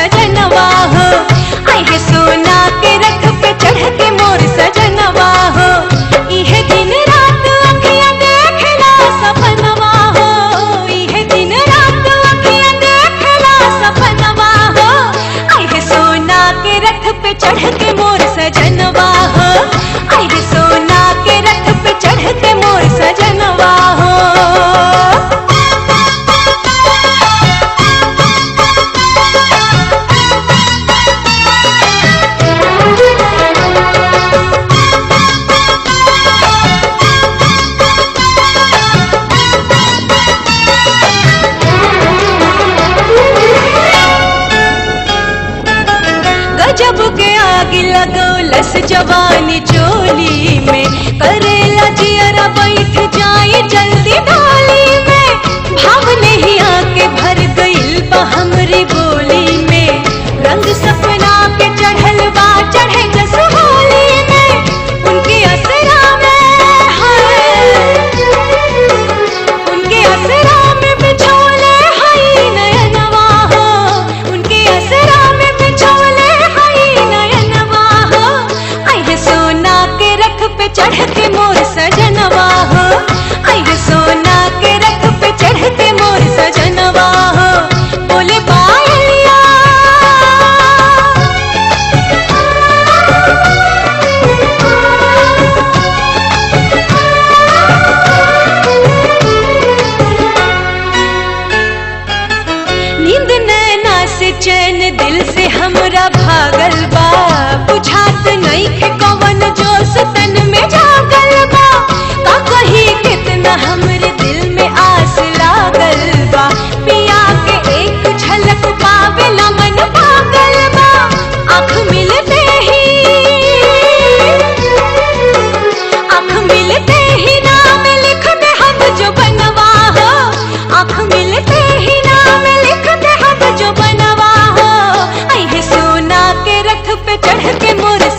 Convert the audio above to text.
सजनवा हो। आए है सोना के रथ पे चढ़ के मोर सजनवा हो। इहे दिन रात अखियां देखला सपनवा हो। इहे दिन रात अखियां देखला सपनवा हो। आए है सोना के रथ पे चढ़ के मोर सजनवा हो। आए है सोना के रथ पे चढ़ के मोर सजनवा हो। गजब के आग लगौलस जवानी चोली में करे